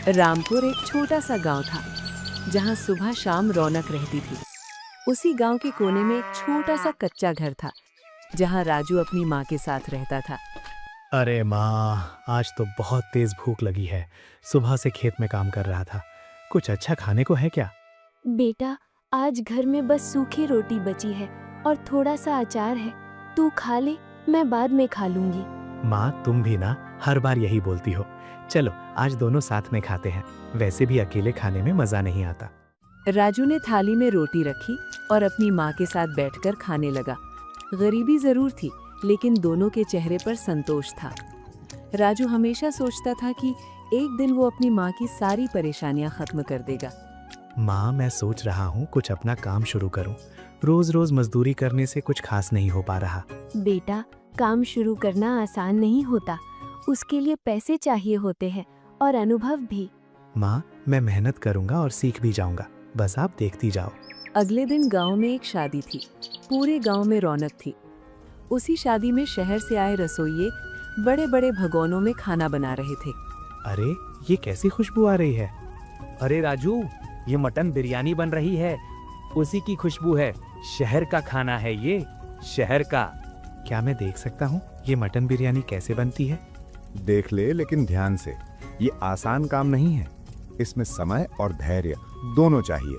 रामपुर एक छोटा सा गांव था जहां सुबह शाम रौनक रहती थी। उसी गांव के कोने में एक छोटा सा कच्चा घर था जहां राजू अपनी माँ के साथ रहता था। अरे माँ, आज तो बहुत तेज भूख लगी है। सुबह से खेत में काम कर रहा था। कुछ अच्छा खाने को है क्या? बेटा, आज घर में बस सूखी रोटी बची है और थोड़ा सा अचार है। तू खा ले, मैं बाद में खा लूंगी। माँ, तुम भी ना हर बार यही बोलती हो। चलो आज दोनों साथ में खाते हैं। वैसे भी अकेले खाने में मजा नहीं आता। राजू ने थाली में रोटी रखी और अपनी माँ के साथ बैठकर खाने लगा। गरीबी जरूर थी, लेकिन दोनों के चेहरे पर संतोष था। राजू हमेशा सोचता था कि एक दिन वो अपनी माँ की सारी परेशानियां खत्म कर देगा। माँ, मैं सोच रहा हूँ कुछ अपना काम शुरू करूँ। रोज रोज मजदूरी करने से कुछ खास नहीं हो पा रहा। बेटा, काम शुरू करना आसान नहीं होता। उसके लिए पैसे चाहिए होते हैं और अनुभव भी। माँ, मैं मेहनत करूँगा और सीख भी जाऊँगा। बस आप देखती जाओ। अगले दिन गांव में एक शादी थी। पूरे गांव में रौनक थी। उसी शादी में शहर से आए रसोइये बड़े बड़े भगोनों में खाना बना रहे थे। अरे, ये कैसी खुशबू आ रही है? अरे राजू, ये मटन बिरयानी बन रही है। उसी की खुशबू है। शहर का खाना है ये, शहर का। क्या मैं देख सकता हूँ ये मटन बिरयानी कैसे बनती है? देख ले, लेकिन ध्यान से। ये आसान काम नहीं है। इसमें समय और धैर्य दोनों चाहिए।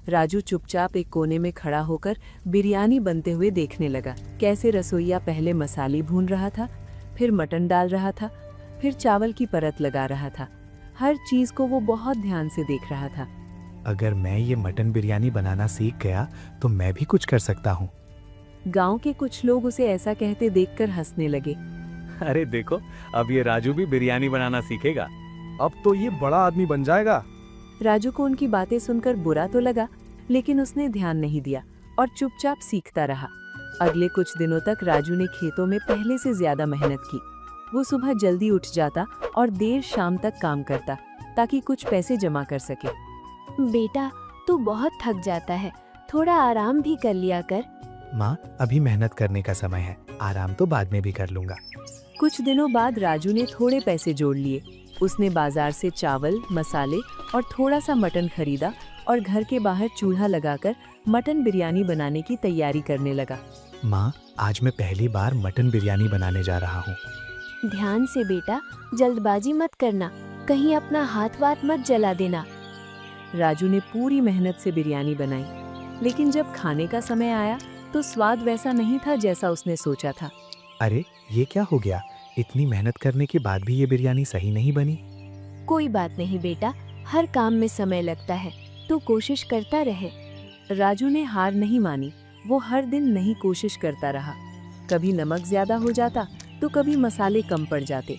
राजू चुपचाप एक कोने में खड़ा होकर बिरयानी बनते हुए देखने लगा। कैसे रसोइया पहले मसाले भून रहा था, फिर मटन डाल रहा था, फिर चावल की परत लगा रहा था। हर चीज को वो बहुत ध्यान से देख रहा था। अगर मैं ये मटन बिरयानी बनाना सीख गया तो मैं भी कुछ कर सकता हूँ। गांव के कुछ लोग उसे ऐसा कहते देखकर हंसने लगे। अरे देखो, अब ये राजू भी बिरयानी बनाना सीखेगा। अब तो ये बड़ा आदमी बन जाएगा। राजू को उनकी बातें सुनकर बुरा तो लगा, लेकिन उसने ध्यान नहीं दिया और चुपचाप सीखता रहा। अगले कुछ दिनों तक राजू ने खेतों में पहले से ज्यादा मेहनत की। वो सुबह जल्दी उठ जाता और देर शाम तक काम करता ताकि कुछ पैसे जमा कर सके। बेटा, तू बहुत थक जाता है, थोड़ा आराम भी कर लिया कर। माँ, अभी मेहनत करने का समय है। आराम तो बाद में भी कर लूंगा। कुछ दिनों बाद राजू ने थोड़े पैसे जोड़ लिए। उसने बाजार से चावल, मसाले और थोड़ा सा मटन खरीदा और घर के बाहर चूल्हा लगाकर मटन बिरयानी बनाने की तैयारी करने लगा। माँ, आज मैं पहली बार मटन बिरयानी बनाने जा रहा हूँ। ध्यान से बेटा, जल्दबाजी मत करना, कहीं अपना हाथ वाथ मत जला देना। राजू ने पूरी मेहनत से बिरयानी बनाई, लेकिन जब खाने का समय आया तो स्वाद वैसा नहीं था जैसा उसने सोचा था। अरे, ये क्या हो गया? इतनी मेहनत करने के बाद भी ये बिरयानी सही नहीं बनी। कोई बात नहीं बेटा, हर काम में समय लगता है, तू कोशिश करता रहे। राजू ने हार नहीं मानी। वो हर दिन नई कोशिश करता रहा। कभी नमक ज्यादा हो जाता तो कभी मसाले कम पड़ जाते,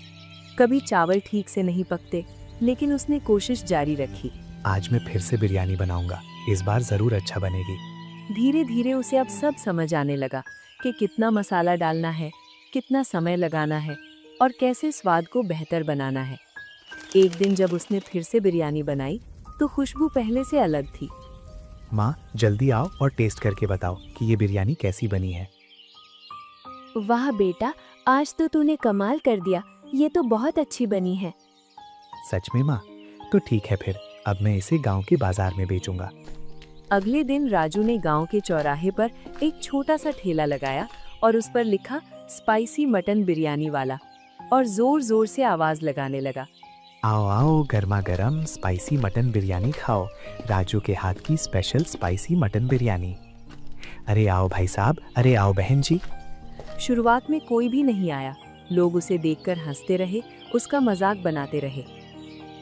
कभी चावल ठीक से नहीं पकते, लेकिन उसने कोशिश जारी रखी। आज मैं फिर से बिरयानी बनाऊंगा। इस बार जरूर अच्छा बनेगी। धीरे धीरे उसे अब सब समझ आने लगा कि कितना मसाला डालना है, कितना समय लगाना है और कैसे स्वाद को बेहतर बनाना है। एक दिन जब उसने फिर से बिरयानी बनाई तो खुशबू पहले से अलग थी। माँ, जल्दी आओ और टेस्ट करके बताओ कि ये बिरयानी कैसी बनी है। वाह बेटा, आज तो तूने कमाल कर दिया। ये तो बहुत अच्छी बनी है। सच में माँ? तो ठीक है, फिर अब मैं इसे गांव के बाजार में बेचूंगा। अगले दिन राजू ने गांव के चौराहे पर एक छोटा सा ठेला लगाया और उस पर लिखा स्पाइसी मटन बिरयानी वाला, और जोर जोर से आवाज लगाने लगा। आओ आओ, गर्मा गर्म स्पाइसी मटन बिरयानी खाओ। राजू के हाथ की स्पेशल स्पाइसी मटन बिरयानी। अरे आओ भाई साहब, अरे आओ बहन जी। शुरुआत में कोई भी नहीं आया। लोग उसे देखकर हंसते रहे, उसका मजाक बनाते रहे।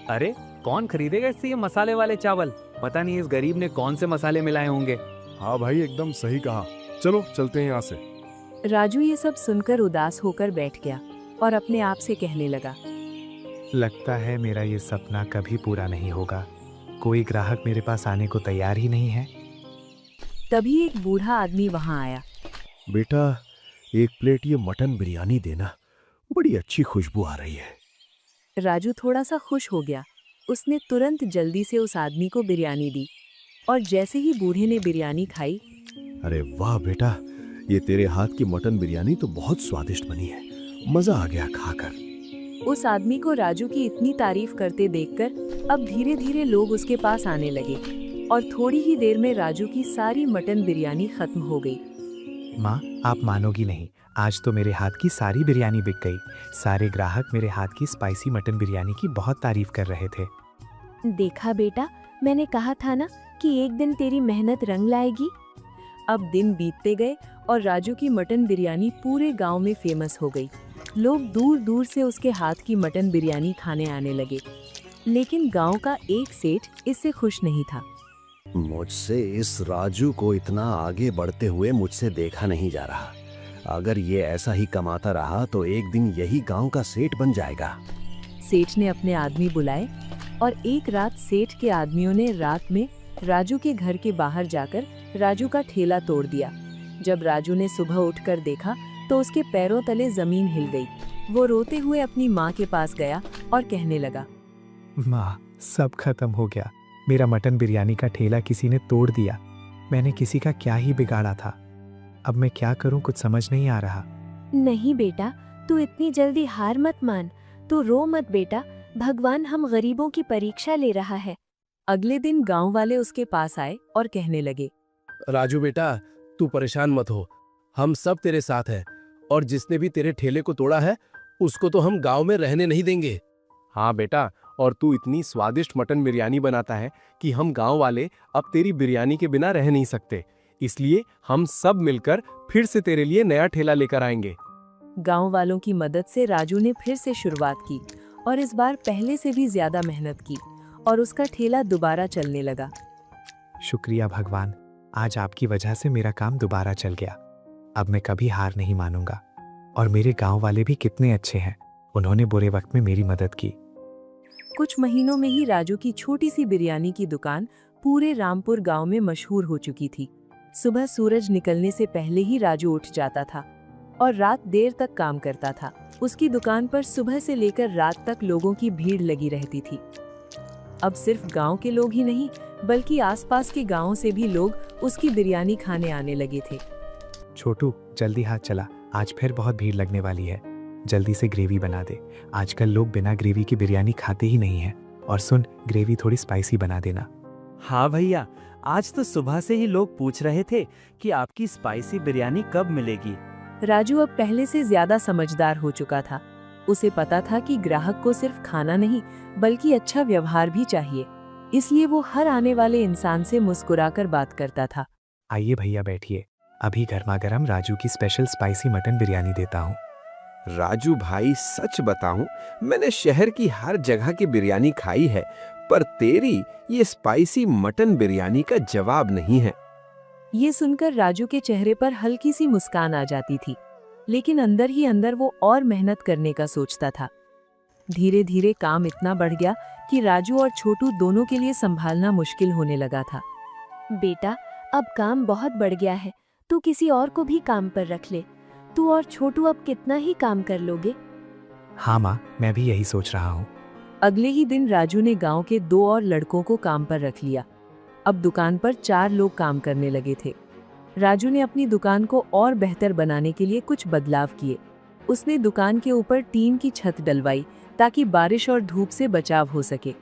अरे, कौन खरीदेगा इससे ये मसाले वाले चावल? पता नहीं इस गरीब ने कौन से मसाले मिलाए होंगे। हाँ भाई, एकदम सही कहा। चलो चलते हैं यहाँ से। राजू ये सब सुनकर उदास होकर बैठ गया और अपने आप से कहने लगा, लगता है मेरा ये सपना कभी पूरा नहीं होगा। कोई ग्राहक मेरे पास आने को तैयार ही नहीं है। तभी एक बूढ़ा आदमी वहां आया। बेटा, एक प्लेट ये मटन बिरयानी देना, बड़ी अच्छी खुशबू आ रही है। राजू थोड़ा सा खुश हो गया। उसने तुरंत जल्दी से उस आदमी को बिरयानी दी और जैसे ही बूढ़े ने बिरयानी खाई, अरे वाह बेटा, ये तेरे हाथ की मटन बिरयानी तो बहुत स्वादिष्ट बनी है। मजा आ गया खाकर। उस आदमी को राजू की इतनी तारीफ करते देखकर अब धीरे धीरे लोग उसके पास आने लगे और थोड़ी ही देर में राजू की सारी मटन बिरयानी खत्म हो गई। माँ, आप मानोगी नहीं, आज तो मेरे हाथ की सारी बिरयानी बिक गई। सारे ग्राहक मेरे हाथ की स्पाइसी मटन बिरयानी की बहुत तारीफ कर रहे थे। देखा बेटा, मैंने कहा था ना कि एक दिन तेरी मेहनत रंग लाएगी। अब दिन बीतते गए और राजू की मटन बिरयानी पूरे गांव में फेमस हो गई। लोग दूर दूर से उसके हाथ की मटन बिरयानी खाने आने लगे, लेकिन गांव का एक सेठ इससे खुश नहीं था। मुझसे इस राजू को इतना आगे बढ़ते हुए मुझसे देखा नहीं जा रहा। अगर ये ऐसा ही कमाता रहा तो एक दिन यही गांव का सेठ बन जाएगा। सेठ ने अपने आदमी बुलाए और एक रात सेठ के आदमियों ने रात में राजू के घर के बाहर जाकर राजू का ठेला तोड़ दिया। जब राजू ने सुबह उठकर देखा तो उसके पैरों तले जमीन हिल गई। वो रोते हुए अपनी माँ के पास गया और कहने लगा, माँ, सब खत्म हो गया। मेरा मटन बिरयानी का ठेला किसी ने तोड़ दिया। मैंने किसी का क्या ही बिगाड़ा था। अब मैं क्या करूं, कुछ समझ नहीं आ रहा। नहीं बेटा, तू इतनी जल्दी हार मत मान। तू रो मत बेटा, भगवान हम गरीबों की परीक्षा ले रहा है। अगले दिन गांव वाले उसके पास आए और कहने लगे, राजू बेटा, तू परेशान मत हो, हम सब तेरे साथ हैं और जिसने भी तेरे ठेले को तोड़ा है उसको तो हम गांव में रहने नहीं देंगे। हाँ बेटा, और तू इतनी स्वादिष्ट मटन बिरयानी बनाता है कि हम गांव वाले अब तेरी बिरयानी के बिना रह नहीं सकते। इसलिए हम सब मिलकर फिर से तेरे लिए नया ठेला लेकर आएंगे। गांव वालों की मदद से राजू ने फिर से शुरुआत की और इस बार पहले से भी ज्यादा मेहनत की और उसका ठेला दोबारा चलने लगा। शुक्रिया भगवान, आज आपकी वजह से मेरा काम दोबारा चल गया। अब मैं कभी हार नहीं मानूंगा। और मेरे गांव वाले भी कितने अच्छे हैं, उन्होंने बुरे वक्त में मेरी मदद की। कुछ महीनों में ही राजू की छोटी सी बिरयानी की दुकान पूरे रामपुर गांव में मशहूर हो चुकी थी। सुबह सूरज निकलने से पहले ही राजू उठ जाता था और रात देर तक काम करता था। उसकी दुकान पर सुबह से लेकर रात तक लोगों की भीड़ लगी रहती थी। अब सिर्फ गांव के लोग ही नहीं, बल्कि आसपास के गांवों से भी लोग उसकी बिरयानी खाने आने लगे थे। छोटू, जल्दी हाथ चला, आज फिर बहुत भीड़ लगने वाली है। जल्दी से ग्रेवी बना दे। आजकल लोग बिना ग्रेवी की बिरयानी खाते ही नहीं हैं। और सुन, ग्रेवी थोड़ी स्पाइसी बना देना। हाँ भैया, आज तो सुबह से ही लोग पूछ रहे थे कि आपकी स्पाइसी बिरयानी कब मिलेगी। राजू अब पहले से ज्यादा समझदार हो चुका था। उसे पता था कि ग्राहक को सिर्फ खाना नहीं बल्कि अच्छा व्यवहार भी चाहिए। इसलिए वो हर आने वाले इंसान से मुस्कुराकर बात करता था। आइए भैया, बैठिए। अभी गर्मा गर्म राजू की स्पेशल स्पाइसी मटन बिरयानी देता हूँ। राजू भाई, सच बताऊं, मैंने शहर की हर जगह की बिरयानी खाई है, पर तेरी ये स्पाइसी मटन बिरयानी का जवाब नहीं है। ये सुनकर राजू के चेहरे पर हल्की सी मुस्कान आ जाती थी, लेकिन अंदर ही अंदर वो और मेहनत करने का सोचता था। धीरे धीरे काम इतना बढ़ गया कि राजू और छोटू दोनों के लिए संभालना मुश्किल होने लगा था। बेटा, अब काम बहुत बढ़ गया है, तू किसी और को भी काम पर रख ले। तू और छोटू अब कितना ही काम कर लोगे? हाँ माँ, मैं भी यही सोच रहा हूँ। अगले ही दिन राजू ने गांव के 2 और लड़कों को काम पर रख लिया। अब दुकान पर 4 लोग काम करने लगे थे। राजू ने अपनी दुकान को और बेहतर बनाने के लिए कुछ बदलाव किए। उसने दुकान के ऊपर टीन की छत डलवाई ताकि बारिश और धूप से बचाव हो सके।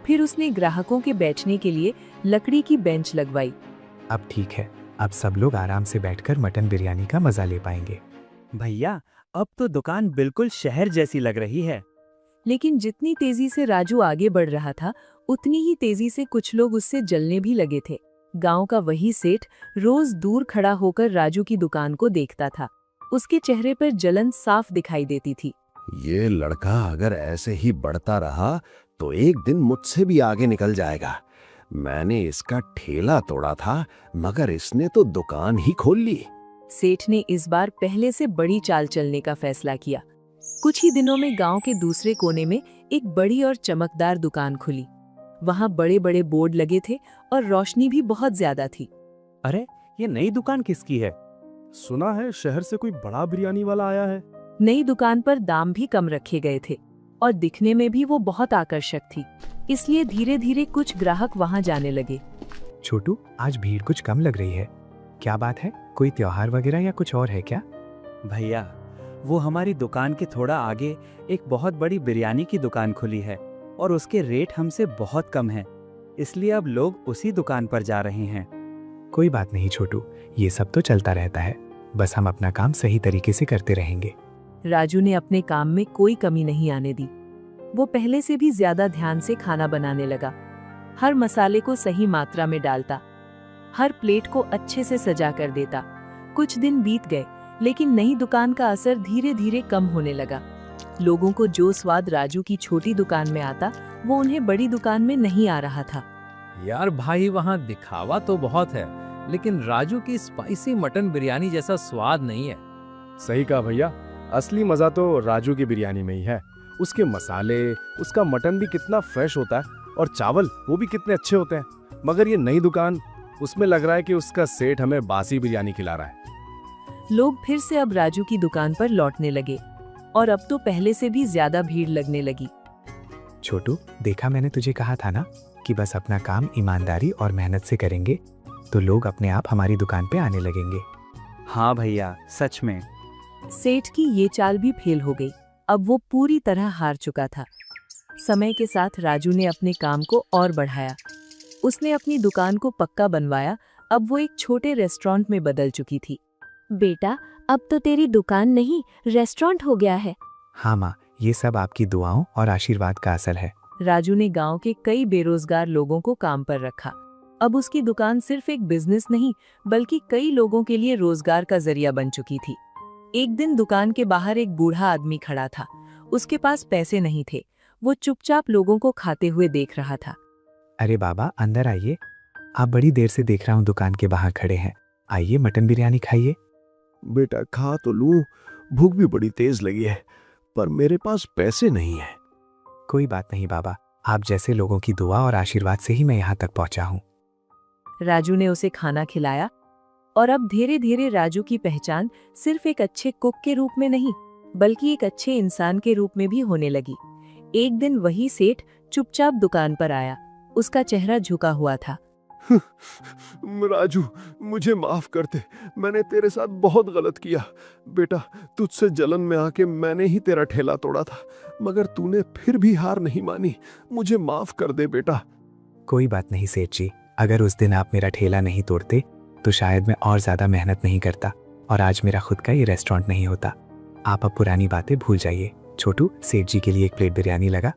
फिर उसने ग्राहकों के बैठने के लिए लकड़ी की बेंच लगवाई। अब ठीक है, अब सब लोग आराम से बैठकर मटन बिरयानी का मजा ले पाएंगे। भैया, अब तो दुकान बिल्कुल शहर जैसी लग रही है। लेकिन जितनी तेजी से राजू आगे बढ़ रहा था, उतनी ही तेजी से कुछ लोग उससे जलने भी लगे थे। गांव का वही सेठ रोज दूर खड़ा होकर राजू की दुकान को देखता था। उसके चेहरे पर जलन साफ दिखाई देती थी। ये लड़का अगर ऐसे ही बढ़ता रहा तो एक दिन मुझसे भी आगे निकल जाएगा। मैंने इसका ठेला तोड़ा था, मगर इसने तो दुकान ही खोल ली। सेठ ने इस बार पहले से बड़ी चाल चलने का फैसला किया। कुछ ही दिनों में गांव के दूसरे कोने में एक बड़ी और चमकदार दुकान खुली। वहां बड़े बड़े बोर्ड लगे थे और रोशनी भी बहुत ज्यादा थी। अरे, ये नई दुकान किसकी है? सुना है शहर से कोई बड़ा बिरयानी वाला आया है। नई दुकान पर दाम भी कम रखे गए थे और दिखने में भी वो बहुत आकर्षक थी। इसलिए धीरे धीरे कुछ ग्राहक वहां जाने लगे। छोटू, आज भीड़ कुछ कम लग रही है। क्या बात है? कोई त्योहार वगैरह या कुछ और है क्या? भैया, वो हमारी दुकान के थोड़ा आगे एक बहुत बड़ी बिरयानी की दुकान खुली है और उसके रेट हमसे बहुत कम हैं। इसलिए अब लोग उसी दुकान पर जा रहे हैं। कोई बात नहीं छोटू, ये सब तो चलता रहता है। बस हम अपना काम सही तरीके से करते रहेंगे। राजू ने अपने काम में कोई कमी नहीं आने दी। वो पहले से भी ज्यादा ध्यान से खाना बनाने लगा। हर मसाले को सही मात्रा में डालता, हर प्लेट को अच्छे से सजा कर देता। कुछ दिन बीत गए, लेकिन नई दुकान का असर धीरे धीरे कम होने लगा। लोगों को जो स्वाद राजू की छोटी दुकान में आता, वो उन्हें बड़ी दुकान में नहीं आ रहा था। यार भाई, वहाँ दिखावा तो बहुत है, लेकिन राजू की स्पाइसी मटन बिरयानी जैसा स्वाद नहीं है। सही कहा भैया, असली मजा तो राजू की बिरयानी में ही है। उसके मसाले, उसका मटन भी कितना फ्रेश होता है और चावल वो भी कितने अच्छे होते हैं। मगर ये नई दुकान, उसमें लग रहा है कि उसका सेठ हमें बासी बिरयानी खिला रहा है। लोग फिर से अब राजू की दुकान पर लौटने लगे और अब तो पहले से भी ज्यादा भीड़ लगने लगी। छोटू, देखा मैंने तुझे कहा था ना कि बस अपना काम ईमानदारी और मेहनत से करेंगे तो लोग अपने आप हमारी दुकान पे आने लगेंगे। हाँ भैया, सच में। सेठ की ये चाल भी फेल हो गई। अब वो पूरी तरह हार चुका था। समय के साथ राजू ने अपने काम को और बढ़ाया। उसने अपनी दुकान को पक्का बनवाया। अब वो एक छोटे रेस्टोरेंट में बदल चुकी थी। बेटा, अब तो तेरी दुकान नहीं, रेस्टोरेंट हो गया है। हाँ माँ, ये सब आपकी दुआओं और आशीर्वाद का असर है। राजू ने गांव के कई बेरोजगार लोगों को काम पर रखा। अब उसकी दुकान सिर्फ एक बिजनेस नहीं, बल्कि कई लोगों के लिए रोजगार का जरिया बन चुकी थी। एक दिन दुकान के बाहर एक बूढ़ा आदमी खड़ा था। उसके पास पैसे नहीं थे। वो चुपचाप लोगों को खाते हुए देख रहा था। अरे बाबा, अंदर आइए। आप बड़ी देर से देख रहा हूँ दुकान के बाहर खड़े हैं। आइए, मटन बिरयानी खाइए। बेटा खा तो लूं, भूख भी बड़ी तेज लगी है, पर मेरे पास पैसे नहीं है। कोई बात नहीं बाबा, आप जैसे लोगों की दुआ और आशीर्वाद से ही मैं यहाँ तक पहुँचा हूँ। राजू ने उसे खाना खिलाया और अब धीरे धीरे राजू की पहचान सिर्फ एक अच्छे कुक के रूप में नहीं, बल्कि एक अच्छे इंसान के रूप में भी होने लगी। एक दिन वही सेठ चुपचाप दुकान पर आया। उसका चेहरा झुका हुआ था। राजू, मुझे माफ कर दे, मैंने तेरे साथ बहुत गलत किया। बेटा, तुझसे जलन में आके मैंने ही तेरा ठेला तोड़ा था, मगर तूने फिर भी हार नहीं मानी। मुझे माफ कर दे बेटा। कोई बात नहीं सेठ जी, अगर उस दिन आप मेरा ठेला नहीं तोड़ते तो शायद मैं और ज्यादा मेहनत नहीं करता और आज मेरा खुद का ये रेस्टोरेंट नहीं होता। आप अब पुरानी बातें भूल जाइए। छोटू, सेठ जी के लिए एक प्लेट बिरयानी लगा।